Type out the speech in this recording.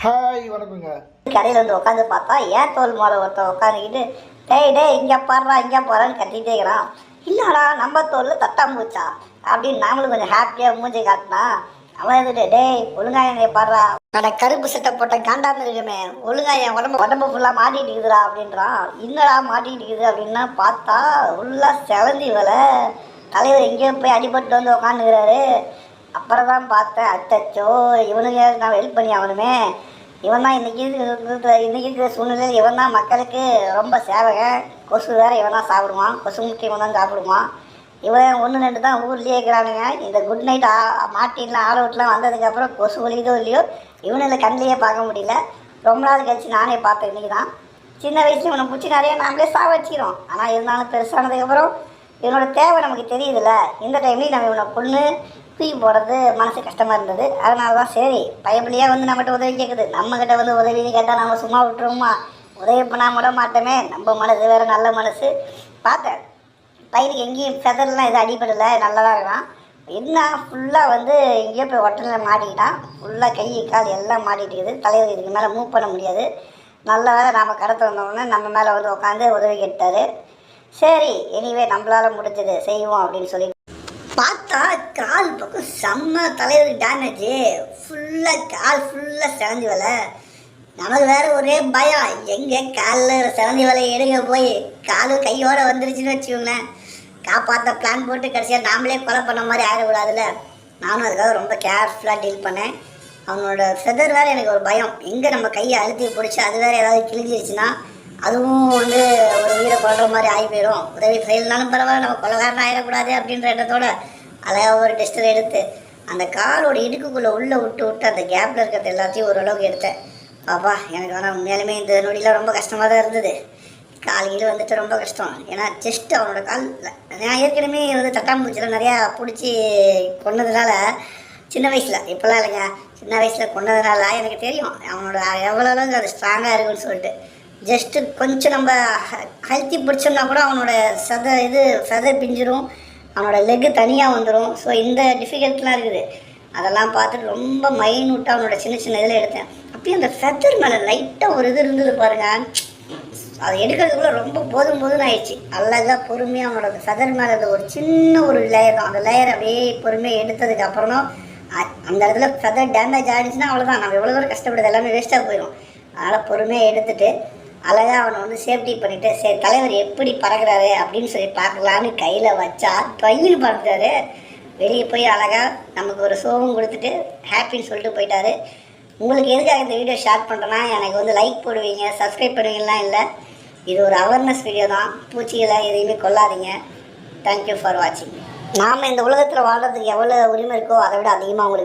Hi வணக்கங்க. கடையில் வந்து உட்காந்து பார்த்தா ஏன் தோல் மேலே ஒருத்தன் உட்காந்துக்கிட்டு டேய் டேய் இங்கே பாடுறா இங்கே போகிறான்னு கத்திட்டே இருக்கிறான். இல்லைடா நம்ம தோல் தட்டாம்பூச்சா அப்படின்னு நாமளும் கொஞ்சம் ஹாப்பியாக மூஞ்சி காட்டினா அவன் இருந்துட்டு டேய் ஒழுங்கா என்னைய பாடுறா கடை கருப்பு சட்டை போட்ட காண்டாமல் இருக்குமே ஒழுங்கா என் உடம்பு ஃபுல்லாக மாட்டிகிட்டு இருக்குதுடா அப்படின்றான். இன்னடா மாட்டிகிட்டு இருக்குது அப்படின்னா பார்த்தா ஃபுல்லாக செவந்தி வலை தலைவர் எங்கேயோ போய் அடிபட்டு வந்து உட்காந்துக்கிறாரு. அப்புறம் தான் பார்த்தேன் அச்சச்சோ இவனுங்க நான் ஹெல்ப் பண்ணி ஆகணுமே. இவன் தான் இன்றைக்கி இருக்கிற சூழ்நிலையில் இவன் தான் மக்களுக்கு ரொம்ப சேவகன். கொசு வேறு இவன் தான் சாப்பிடுவான், கொசு முட்டை இவன் தான் சாப்பிடுவான். இவன் 1 2 தான் ஊர்லேயே இருக்கிறானுங்க. இந்த குட் நைட் மாட்டின்லாம் ஆல் அவுட்லாம் வந்ததுக்கப்புறம் கொசு ஒழிதோ இல்லையோ இவனில் கண்ணிலேயே பார்க்க முடியல. ரொம்ப நாள் கழிச்சு நானே பார்த்தேன் இன்றைக்கி தான். சின்ன வயசுல இவனை பிடிச்சி நிறைய நாமளே சாவடிச்சிக்கிறோம். ஆனால் இருந்தாலும் பெருசானதுக்கப்புறம் இவனோட தேவை நமக்கு தெரியுதுல்ல. இந்த டைம்லேயும் நம்ம இவனை பொண்ணு தூக்கி போடுறது மனசு கஷ்டமாக இருந்தது. அதனால தான் சரி பையன்பிள்ளையாக வந்து நம்மகிட்ட உதவி கேட்குது, நம்மக்கிட்ட வந்து உதவின்னு கேட்டால் நம்ம சும்மா விட்டுருவோமா? உதவி பண்ணால் விட மாட்டோமே. நம்ம மனசு வேறு நல்ல மனசு. பார்த்தேன் பையனுக்கு எங்கேயும் ஃபெதர்லாம் எதுவும் அடிப்படலை, நல்லா தான் இருக்கான். என்ன ஃபுல்லாக வந்து எங்கேயோ போய் ஒட்டலில் மாட்டிக்கிட்டான். ஃபுல்லாக கை கால் எல்லாம் மாட்டிகிட்டு இருக்குது. தலைவர் இதுக்கு மேலே மூவ் பண்ண முடியாது. நல்ல வேலை நாம் கடத்த வந்தோடனே நம்ம மேலே வந்து உட்காந்து உதவி கேட்டார். சரி எனிவே நம்மளால் முடிஞ்சது செய்வோம் அப்படின்னு சொல்லி பார்த்தா கால் பக்கம் செம்ம தலைவருக்கு டேமேஜு. கால் ஃபுல்லாக செவந்தி வலை. நமக்கு வேறு ஒரே பயம், எங்கே காலில் செவந்தி வலையை எடுங்க போய் காலு கையோடு வந்துருச்சுன்னு வச்சுக்கோங்களேன். காப்பாற்ற பிளான் போட்டு கடைசியாக நாமளே கொலை பண்ண மாதிரி ஆகிடக்கூடாதுல்ல. நானும் அதுக்காக ரொம்ப கேர்ஃபுல்லாக டீல் பண்ணேன். அவனோட ஃபெதர் வேறு எனக்கு ஒரு பயம், எங்கே நம்ம கையை அழுத்தி பிடிச்சி அது வேறு ஏதாவது கிழிஞ்சிருச்சுன்னா அதுவும் வந்து ஒரு உயிரை கொள்கிற மாதிரி ஆகி போயிடும். உதவி செய்யலனாலும் பரவாயில்ல, நம்ம கொலகாரன் ஆகிடக்கூடாது அப்படின்ற எண்ணத்தோட அழகாக ஒரு டெஸ்டர் எடுத்து அந்த காலோட இடுக்குள்ளே உள்ளே விட்டு அந்த கேப்பில் இருக்கிறது எல்லாத்தையும் ஓரளவுக்கு எடுத்தேன். பாப்பா எனக்கு ஆனால் உண்மையாலுமே இந்த நொடியில் ரொம்ப கஷ்டமாக தான் இருந்தது. காலையில் வந்துட்டு ரொம்ப கஷ்டம். ஏன்னா ஜஸ்ட் அவனோட கால் நான் ஏற்கனவே வந்து தட்டாம்பூச்சியில் நிறையா பிடிச்சி கொண்டதுனால சின்ன வயசில் இப்போல்லாம் இல்லைங்க, சின்ன வயசில் கொண்டதுனால எனக்கு தெரியும் அவனோட எவ்வளோ அளவுக்கு அது ஸ்ட்ராங்காக இருக்குன்னு சொல்லிட்டு. ஜஸ்ட்டு கொஞ்சம் நம்ம ஹெல்த்தி பிடிச்சோம்னா கூட அவனோட ஃபெதர் பிஞ்சிரும், அவனோட லெக்கு தனியாக வந்துடும். ஸோ இந்த டிஃபிகல்ட்லாம் இருக்குது. அதெல்லாம் பார்த்துட்டு ரொம்ப மைனூட்டாக அவனோட சின்ன இதில் எடுத்தேன். அப்படியே அந்த ஃபெதர் மேலே லைட்டாக ஒரு இது இருந்தது பாருங்கள். அதை எடுக்கிறதுக்குள்ளே ரொம்ப போதும்னு ஆயிடுச்சு. அழகாக பொறுமையாக அவனோட ஃபெதர் மேலே ஒரு சின்ன ஒரு லேயர் தான். அந்த லேயர் அப்படியே பொறுமையாக எடுத்ததுக்கப்புறம் தான் அந்த இடத்துல ஃபெதர் டேமேஜ் ஆகிடுச்சுன்னா அவ்வளோதான், நம்ம எவ்வளோ தூரம் கஷ்டப்படுது எல்லாமே வேஸ்ட்டாக போயிடும். அதனால் பொறுமையாக எடுத்துகிட்டு அழகாக அவனை வந்து சேஃப்டி பண்ணிவிட்டு சரி தலைவர் எப்படி பறக்கிறாரு அப்படின்னு சொல்லி பார்க்கலான்னு கையில் வச்சா ட்ரெயின் பறக்கிறாரு. வெளியே போய் அழகாக நமக்கு ஒரு சோகம் கொடுத்துட்டு ஹாப்பின்னு சொல்லிட்டு போயிட்டாரு. உங்களுக்கு எதுக்காக இந்த வீடியோ ஷேர் பண்ணுறேன்னா எனக்கு வந்து லைக் போடுவீங்க, சப்ஸ்கிரைப் பண்ணுவீங்கலாம் இல்லை. இது ஒரு அவேர்னஸ் வீடியோ தான். பூச்சிகளை எதையுமே கொள்ளாதீங்க. தேங்க்யூ ஃபார் வாட்சிங். நாம் இந்த உலகத்தில் வாழ்கிறதுக்கு எவ்வளோ உரிமை இருக்கோ அதை விட அதிகமாக உங்களுக்கு